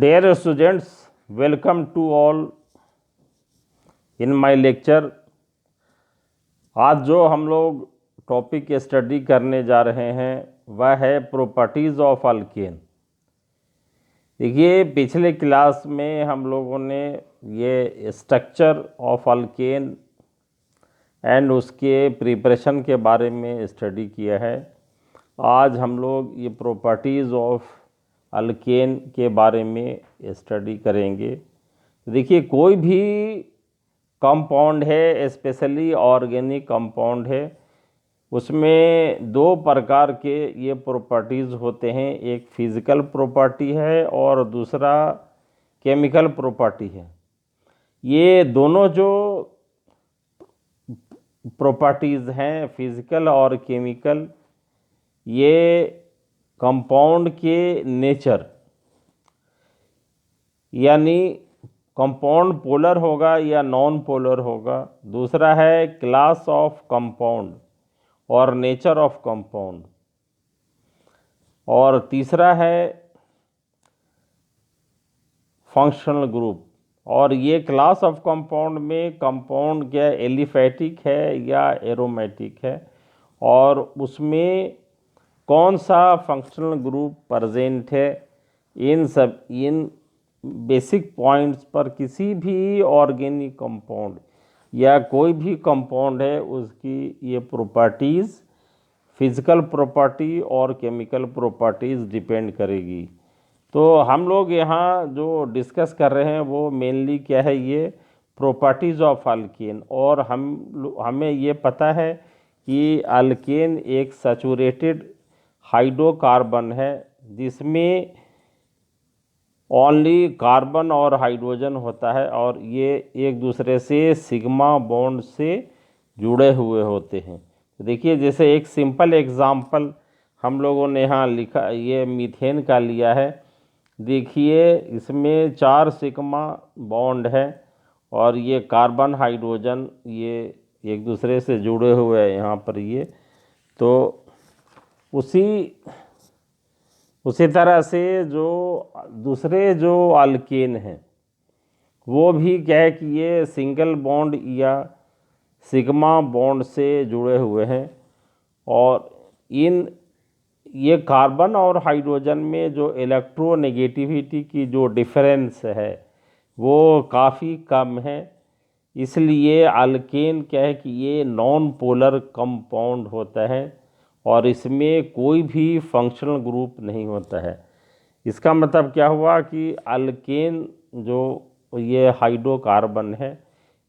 Dear students, welcome to all in my lecture। आज जो हम लोग टॉपिक स्टडी करने जा रहे हैं वह है प्रॉपर्टीज़ ऑफ अल्केन। देखिए, पिछले क्लास में हम लोगों ने ये स्ट्रक्चर ऑफ अल्केन एंड उसके प्रिपरेशन के बारे में स्टडी किया है। आज हम लोग ये प्रॉपर्टीज़ ऑफ अल्केन के बारे में स्टडी करेंगे। देखिए, कोई भी कंपाउंड है, स्पेशली ऑर्गेनिक कंपाउंड है, उसमें दो प्रकार के ये प्रॉपर्टीज़ होते हैं। एक फिज़िकल प्रॉपर्टी है और दूसरा केमिकल प्रॉपर्टी है। ये दोनों जो प्रॉपर्टीज़ हैं, फिज़िकल और केमिकल, ये कंपाउंड के नेचर, यानी कंपाउंड पोलर होगा या नॉन पोलर होगा। दूसरा है क्लास ऑफ कंपाउंड और नेचर ऑफ कंपाउंड। और तीसरा है फंक्शनल ग्रुप। और ये क्लास ऑफ कंपाउंड में कंपाउंड क्या एलिफैटिक है या एरोमेटिक है, और उसमें कौन सा फंक्शनल ग्रुप प्रेजेंट है। इन बेसिक पॉइंट्स पर किसी भी ऑर्गेनिक कंपाउंड या कोई भी कंपाउंड है उसकी ये प्रॉपर्टीज़, फिज़िकल प्रॉपर्टी और केमिकल प्रॉपर्टीज़ डिपेंड करेगी। तो हम लोग यहाँ जो डिस्कस कर रहे हैं वो मेनली क्या है, ये प्रॉपर्टीज़ ऑफ अल्केन। और हमें ये पता है कि अल्केन एक सैचुरेटेड हाइड्रोकार्बन है जिसमें ओनली कार्बन और हाइड्रोजन होता है, और ये एक दूसरे से सिग्मा बॉन्ड से जुड़े हुए होते हैं। तो देखिए, जैसे एक सिंपल एग्जांपल हम लोगों ने यहाँ लिखा, ये मीथेन का लिया है। देखिए, इसमें 4 सिग्मा बॉन्ड है और ये कार्बन हाइड्रोजन ये एक दूसरे से जुड़े हुए हैं यहाँ पर। ये तो उसी तरह से जो दूसरे जो अल्केन हैं वो भी क्या है कि ये सिंगल बॉन्ड या सिग्मा बॉन्ड से जुड़े हुए हैं। और ये कार्बन और हाइड्रोजन में जो इलेक्ट्रोनेगेटिविटी की जो डिफरेंस है वो काफ़ी कम है। इसलिए अल्केन क्या है कि ये नॉन पोलर कंपाउंड होता है और इसमें कोई भी फंक्शनल ग्रुप नहीं होता है। इसका मतलब क्या हुआ कि अल्केन जो ये हाइड्रोकार्बन है,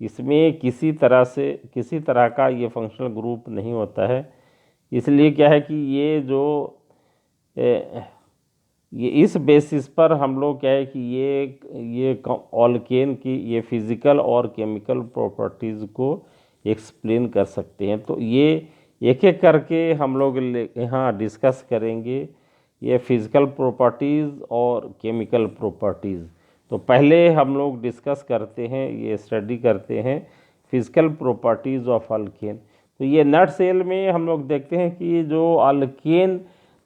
इसमें किसी तरह का ये फंक्शनल ग्रुप नहीं होता है। इसलिए क्या है कि ये इस बेसिस पर हम लोग क्या है कि ये अल्केन की ये फिज़िकल और केमिकल प्रॉपर्टीज़ को एक्सप्लेन कर सकते हैं। तो ये एक एक करके हम लोग यहाँ डिस्कस करेंगे, ये फिज़िकल प्रॉपर्टीज़ और केमिकल प्रॉपर्टीज़। तो पहले हम लोग डिस्कस करते हैं, ये स्टडी करते हैं फिज़िकल प्रॉपर्टीज़ ऑफ अल्केन। तो ये नट सेल में हम लोग देखते हैं कि जो अल्केन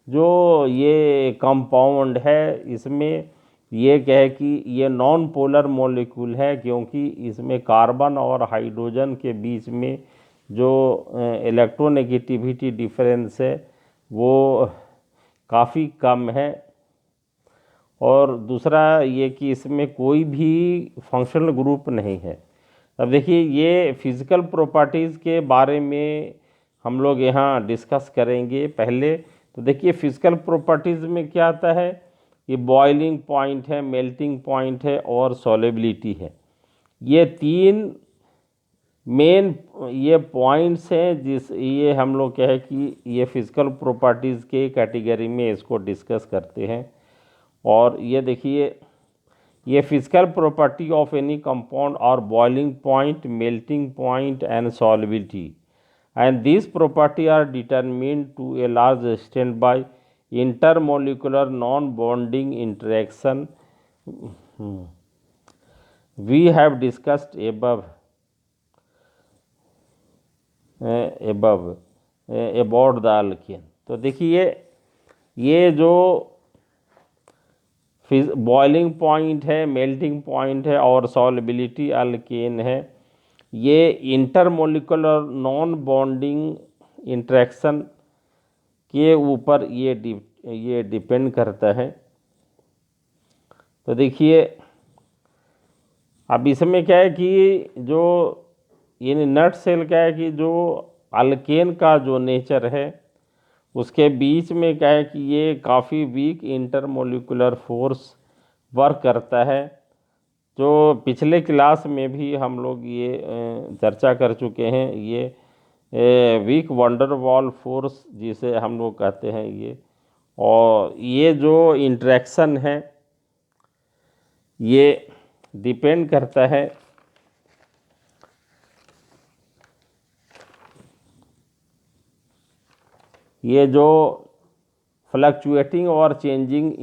जो ये कंपाउंड है, इसमें ये क्या है कि ये नॉन पोलर मॉलिक्यूल है, क्योंकि इसमें कार्बन और हाइड्रोजन के बीच में जो इलेक्ट्रोनेगेटिविटी डिफरेंस है वो काफ़ी कम है। और दूसरा ये कि इसमें कोई भी फंक्शनल ग्रुप नहीं है। अब देखिए, ये फिज़िकल प्रॉपर्टीज़ के बारे में हम लोग यहाँ डिस्कस करेंगे पहले। तो देखिए, फिज़िकल प्रॉपर्टीज़ में क्या आता है, ये बॉइलिंग पॉइंट है, मेल्टिंग पॉइंट है और सॉल्युबिलिटी है। ये 3 मेन ये पॉइंट्स हैं ये हम लोग क्या है कि ये फिज़िकल प्रॉपर्टीज़ के कैटेगरी में इसको डिस्कस करते हैं। और ये देखिए, ये physical property of any compound और boiling point, melting point and solubility, and these properties are determined to a large extent by intermolecular non-bonding interaction we have discussed above about the alkane। तो देखिए, ये जो फिर boiling point है, melting point है और solubility alkane है। ये इंटरमोलिकुलर नॉन बॉन्डिंग इंटरेक्शन के ऊपर ये डिपेंड करता है। तो देखिए अब इसमें क्या है कि जो ये नट सेल क्या है कि जो अल्केन का जो नेचर है उसके बीच में क्या है कि ये काफ़ी वीक इंटरमोलिकुलर फोर्स वर्क करता है। जो पिछले क्लास में भी हम लोग ये चर्चा कर चुके हैं, ये वीक वंडर वॉल फोर्स जिसे हम लोग कहते हैं ये, और ये जो इंटरेक्शन है ये डिपेंड करता है ये जो फ्लक्चुएटिंग और चेंजिंग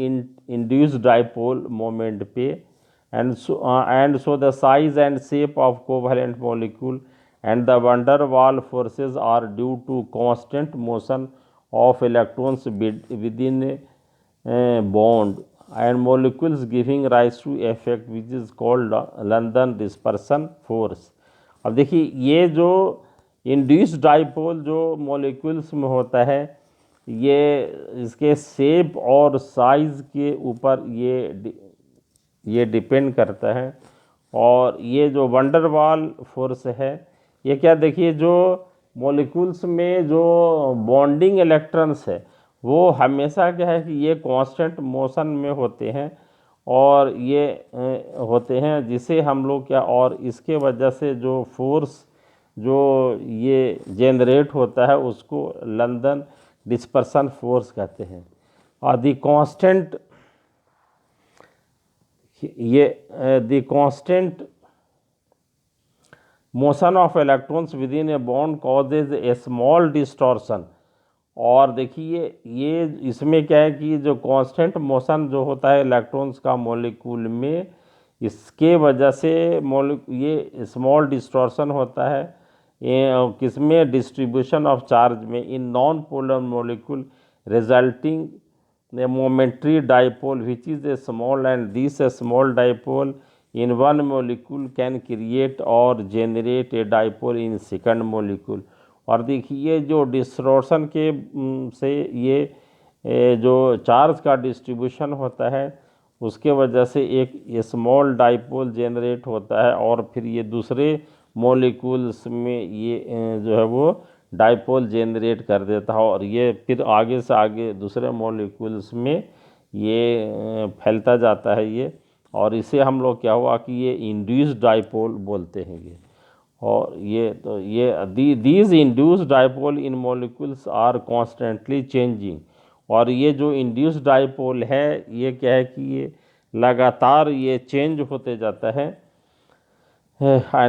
इंड्यूस्ड डाइपोल मोमेंट पे, and so the size and shape of covalent molecule and the van der Waals forces are due to constant motion of electrons within bond and molecules giving rise to effect which is called London dispersion force। अब देखिए ये जो induced dipole जो molecules में होता है ये इसके शेप और साइज़ के ऊपर ये डिपेंड करता है। और ये जो वंडरवॉल फोर्स है ये क्या, देखिए जो मॉलिक्यूल्स में जो बॉन्डिंग इलेक्ट्रॉन्स है वो हमेशा क्या है कि ये कांस्टेंट मोशन में होते हैं और ये होते हैं जिसे हम लोग क्या, और इसके वजह से जो फोर्स जो ये जनरेट होता है उसको लंदन डिस्पर्सन फोर्स कहते हैं। और the constant motion of electrons with in a bond causes A small distortion. और देखिए ये इसमें क्या है कि जो कांस्टेंट मोशन जो होता है इलेक्ट्रॉन्स का मॉलिक्यूल में, इसके वजह से ये स्मॉल डिस्टॉर्शन होता है ये किसमें, डिस्ट्रीब्यूशन ऑफ चार्ज में in non polar molecule resulting A momentary dipole which is a small, and this A small dipole in one molecule can create or generate a dipole in second molecule। और देखिए जो distortion के से ये जो charge का distribution होता है उसके वजह से एक स्मॉल डाइपोल जनरेट होता है और फिर ये दूसरे मॉलिक्यूल्स में ये जो है वो डाइपोल जनरेट कर देता है और ये फिर आगे से आगे दूसरे मॉलिक्यूल्स में ये फैलता जाता है ये, और इसे हम लोग क्या हुआ कि ये इंड्यूस्ड डाइपोल बोलते हैं ये। और ये तो ये these induced dipole in molecules are constantly changing. और ये जो इंड्यूस्ड डाइपोल है ये क्या है कि ये लगातार ये चेंज होते जाता है।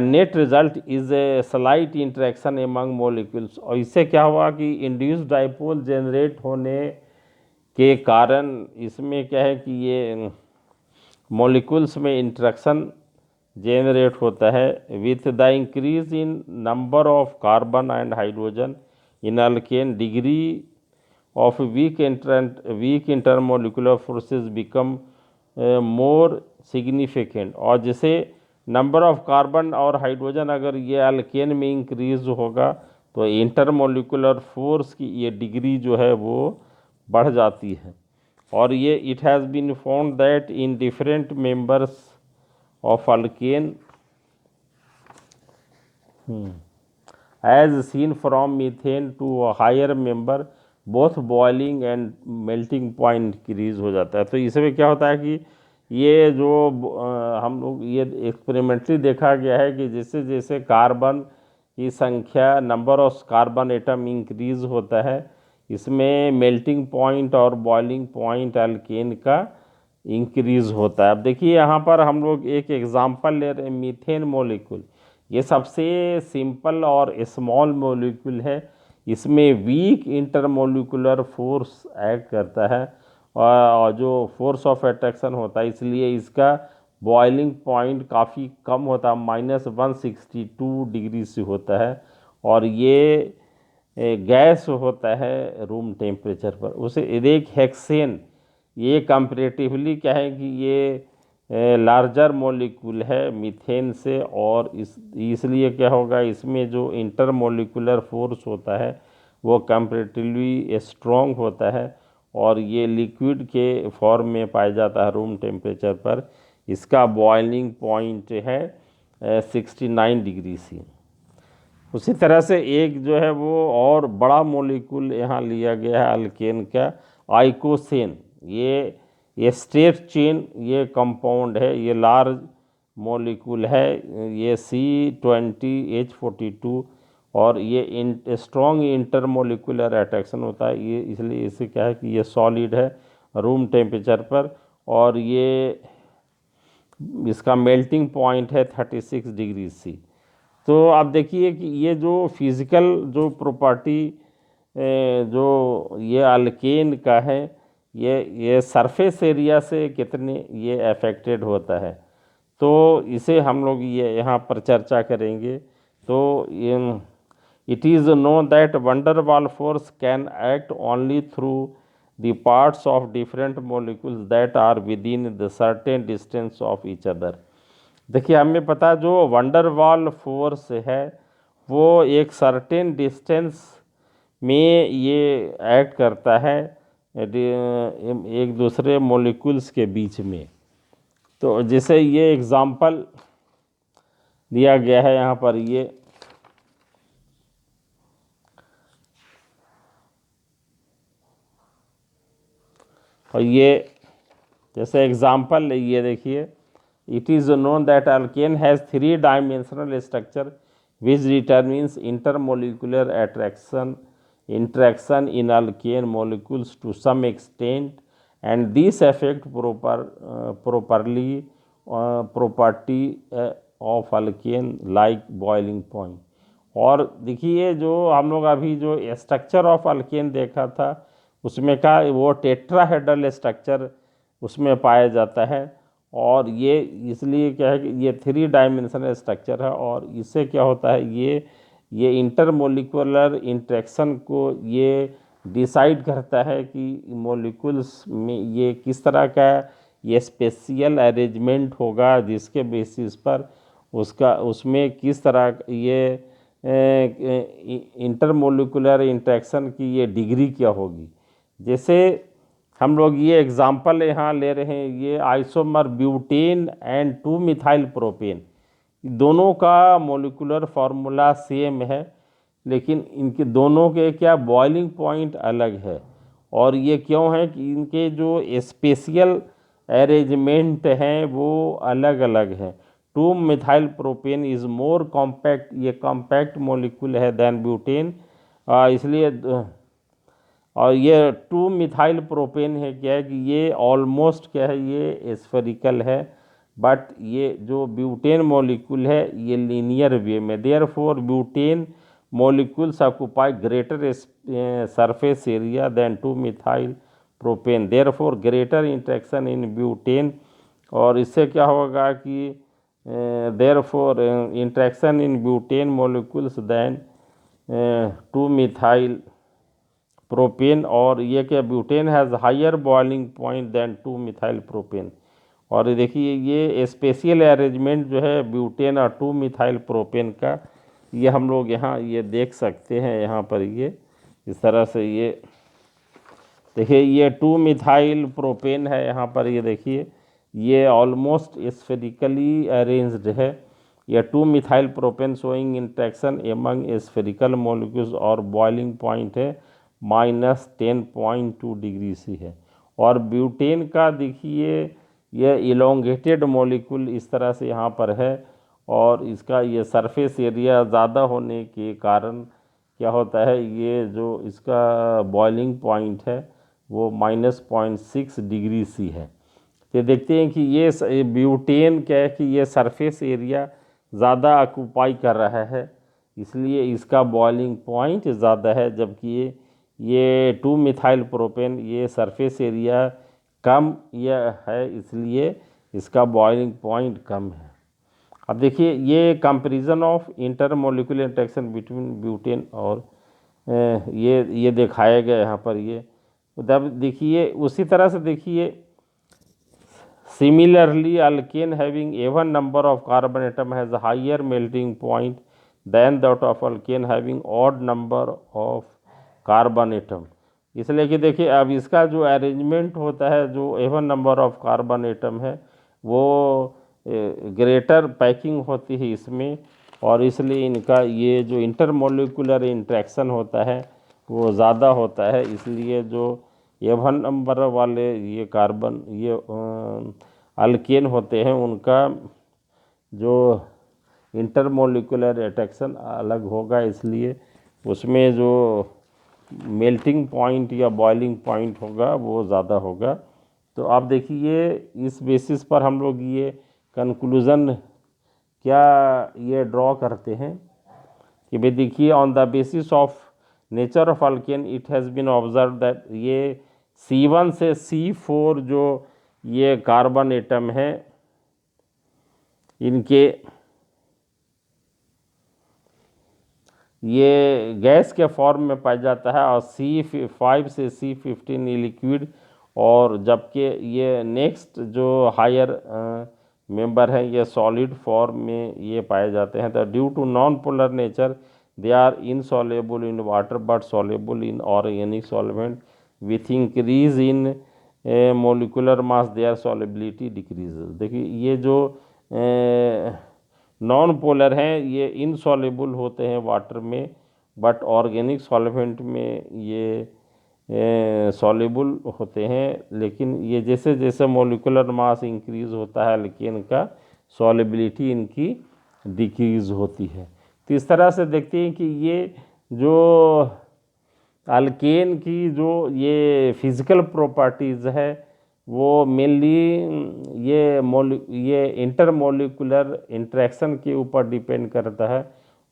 Net result is a slight interaction among molecules. और इससे क्या हुआ कि इंड्यूस्ड डाइपोल जनरेट होने के कारण इसमें क्या है कि ये मॉलिक्यूल्स में इंटरेक्शन जनरेट होता है with the increase in number of carbon and hydrogen in alkane degree of weak intermolecular forces become more significant. और जैसे नंबर ऑफ कार्बन और हाइड्रोजन अगर ये अल्केन में इंक्रीज होगा तो इंटरमोलिकुलर फोर्स की ये डिग्री जो है वो बढ़ जाती है। और ये it has been found that in different members of alkane as seen from methane to higher member both boiling and melting point increase हो जाता है। तो इसमें क्या होता है कि ये जो हम लोग ये एक्सपेरिमेंटली देखा गया है कि जैसे जैसे कार्बन की संख्या, number of carbon atom increase होता है, इसमें मेल्टिंग पॉइंट और बॉइलिंग पॉइंट अल्केन का इंक्रीज होता है। अब देखिए यहाँ पर हम लोग एक एग्जांपल ले रहे हैं, मीथेन मॉलिक्यूल। ये सबसे सिंपल और स्मॉल मॉलिक्यूल है, इसमें वीक इंटरमोलिकुलर फोर्स एक्ट करता है और जो फोर्स ऑफ अट्रैक्शन होता है, इसलिए इसका बॉइलिंग पॉइंट काफ़ी कम होता है, -162 डिग्री से होता है। और ये गैस होता है रूम टेम्परेचर पर। उसे एक हेक्सेन ये कंपैरेटिवली क्या है कि ये लार्जर मॉलिक्यूल है मीथेन से, और इसलिए क्या होगा, इसमें जो इंटरमॉलिक्यूलर फोर्स होता है वो कंपैरेटिवली स्ट्रॉन्ग होता है, और ये लिक्विड के फॉर्म में पाया जाता है रूम टेम्परेचर पर। इसका बॉइलिंग पॉइंट है 69 डिग्री सी। उसी तरह से एक जो है वो और बड़ा मॉलिक्यूल यहाँ लिया गया है अल्केन का, आइकोसेन। ये स्ट्रेट चेन ये कंपाउंड है, ये लार्ज मॉलिक्यूल है, ये C20H42, और ये स्ट्रॉन्ग इंटरमोलिकुलर अट्रैक्शन होता है, ये इसलिए इसे क्या है कि ये सॉलिड है रूम टेम्परेचर पर, और ये इसका मेल्टिंग पॉइंट है 36 डिग्री सी। तो आप देखिए कि ये जो फिज़िकल जो प्रॉपर्टी जो ये अल्केन का है, ये सरफेस एरिया से कितने ये अफेक्टेड होता है, तो इसे हम लोग ये यहाँ पर चर्चा करेंगे। तो ये it is known that van der Waals force can act only through the parts of different molecules that are within the certain distance of each other. देखिए हमें पता जो वंडर वाल फोर्स है वो एक सर्टेन डिस्टेंस में ये act करता है एक दूसरे मॉलिक्यूल्स के बीच में। तो जैसे ये एग्जांपल दिया गया है यहाँ पर, ये और ये जैसे एग्जांपल ये देखिए, it is known that alkane has 3 dimensional structure which determines intermolecular interaction in alkane molecules to some extent, and these affect property of alkane like boiling point। और देखिए जो हम लोग अभी जो स्ट्रक्चर ऑफ अल्केन देखा था उसमें का वो टेट्राहेड्रल स्ट्रक्चर उसमें पाया जाता है, और ये इसलिए क्या है कि ये 3 डायमेंशनल स्ट्रक्चर है, और इससे क्या होता है ये इंटरमोलिकुलर इंटरेक्शन को ये डिसाइड करता है कि मॉलिक्यूल्स में ये किस तरह का ये स्पेशियल अरेंजमेंट होगा, जिसके बेसिस पर उसमें किस तरह ये इंटरमोलिकुलर इंटरेक्शन की ये डिग्री क्या होगी। जैसे हम लोग ये एग्जांपल यहाँ ले रहे हैं, ये isomer butane and 2 methyl propane, दोनों का मॉलिक्यूलर फार्मूला सेम है, लेकिन इनके दोनों के क्या बॉइलिंग पॉइंट अलग है। और ये क्यों है कि इनके जो स्पेशियल अरेंजमेंट हैं वो अलग अलग हैं। 2 methyl propane is more compact, ये कॉम्पैक्ट मॉलिक्यूल है देन ब्यूटेन, इसलिए। और ये 2 मिथाइल प्रोपेन है क्या है कि ये ऑलमोस्ट क्या है ये स्फेरिकल है, बट ये जो ब्यूटेन मॉलिक्यूल है ये लीनियर वे में, therefore butane molecules occupy greater surface area than 2 methyl propane, therefore greater interaction in butane. और इससे क्या होगा कि therefore interaction in butane molecules than 2 methyl propane, और ये क्या butane has higher boiling point than 2 methyl propane. और देखिए ये स्पेशियल अरेंजमेंट जो है ब्यूटेन और 2 मिथाइल प्रोपेन का, ये हम लोग यहाँ ये देख सकते हैं यहाँ पर, ये इस तरह से ये देखिए ये 2 मिथाइल प्रोपेन है यहाँ पर, ये देखिए ये ऑलमोस्ट स्फेरिकली अरेंज्ड है। ये 2 methyl propane showing interaction among spherical molecules, और बॉइलिंग पॉइंट है -10.2 डिग्री सी है। और ब्यूटेन का देखिए ये इलोंगेटेड मॉलिक्यूल इस तरह से यहाँ पर है, और इसका ये सरफेस एरिया ज़्यादा होने के कारण क्या होता है, ये जो इसका बॉइलिंग पॉइंट है वो -0.6 डिग्री सी है। तो देखते हैं कि ये ब्यूटेन क्या है कि ये सरफेस एरिया ज़्यादा ऑक्यूपाई कर रहा है, इसलिए इसका बॉइलिंग पॉइंट ज़्यादा है, जबकि ये 2 मिथाइल प्रोपेन ये सरफेस एरिया कम यह है, इसलिए इसका बॉइलिंग पॉइंट कम है। अब देखिए ये comparison of intermolecular interaction between butane और ये दिखाया गया यहाँ पर, ये तब देखिए उसी तरह से देखिए, similarly alkane having even number of carbon atom has higher melting point than that of alkane having odd number of carbon atom. इसलिए कि देखिए अब इसका जो अरेंजमेंट होता है, जो Avon number of carbon atom है, वो ग्रेटर पैकिंग होती है इसमें, और इसलिए इनका ये जो इंटरमोलिकुलर इंट्रैक्शन होता है वो ज़्यादा होता है। इसलिए जो एवन नंबर वाले ये कार्बन, ये अल्केन होते हैं, उनका जो इंटरमोलिकुलर अट्रैक्शन अलग होगा, इसलिए उसमें जो मेल्टिंग पॉइंट या बॉइलिंग पॉइंट होगा वो ज़्यादा होगा। तो आप देखिए इस बेसिस पर हम लोग ये कंक्लूज़न क्या ये ड्रॉ करते हैं कि भाई देखिए, on the basis of nature of alkane it has been observe that ये C1 से C4 जो ये कार्बन एटम है, इनके ये गैस के फॉर्म में पाया जाता है, और C5 से C15 ये लिक्विड, और जबकि ये नेक्स्ट जो हायर मेंबर हैं ये सॉलिड फॉर्म में ये पाए जाते हैं। तो due to non polar nature they are insoluble in water but soluble in organic solvent, with increase in molecular mass their solubility decreases. देखिए ये जो नॉन पोलर हैं ये इनसॉल्युबल होते हैं वाटर में, बट ऑर्गेनिक सॉल्वेंट में ये सॉल्युबल होते हैं। लेकिन ये जैसे जैसे मोलिकुलर मास इंक्रीज़ होता है, लेकिन इनका सॉल्युबिलिटी इनकी डिक्रीज़ होती है। तो इस तरह से देखते हैं कि ये जो अल्केन की जो ये फिज़िकल प्रॉपर्टीज़ है वो मेनली ये इंटरमोलिकुलर इंट्रैक्शन के ऊपर डिपेंड करता है,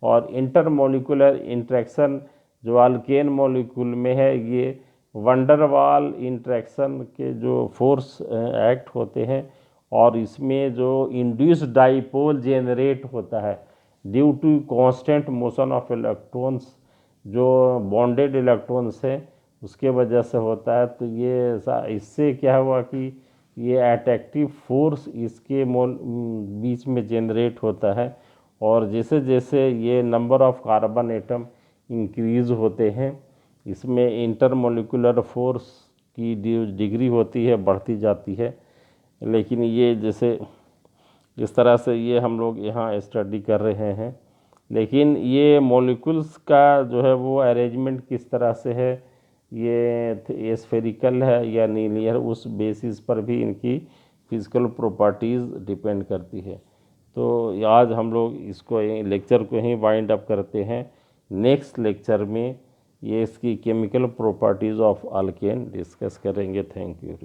और इंटरमोलिकुलर इंट्रैक्शन जो अल्केन मॉलिक्यूल में है ये वंडरवाल इंट्रैक्शन के जो फोर्स एक्ट होते हैं, और इसमें जो इंड्यूस डाइपोल जेनरेट होता है due to constant motion of electrons, जो बॉन्डेड इलेक्ट्रॉन्स हैं उसके वजह से होता है। तो ये इससे क्या हुआ कि ये अट्रैक्टिव फोर्स इसके बीच में जनरेट होता है, और जैसे जैसे ये number of carbon atom increase होते हैं, इसमें इंटरमोलिकुलर फोर्स की डिग्री होती है बढ़ती जाती है। लेकिन ये जैसे इस तरह से ये हम लोग यहाँ स्टडी कर रहे हैं, लेकिन ये मॉलिक्यूल्स का जो है वो अरेंजमेंट किस तरह से है, ये स्फेरिकल है या लीनियर, उस बेसिस पर भी इनकी फिजिकल प्रॉपर्टीज़ डिपेंड करती है। तो आज हम लोग इसको लेक्चर को ही वाइंड अप करते हैं। नेक्स्ट लेक्चर में ये इसकी chemical properties of alkane discuss करेंगे। Thank you.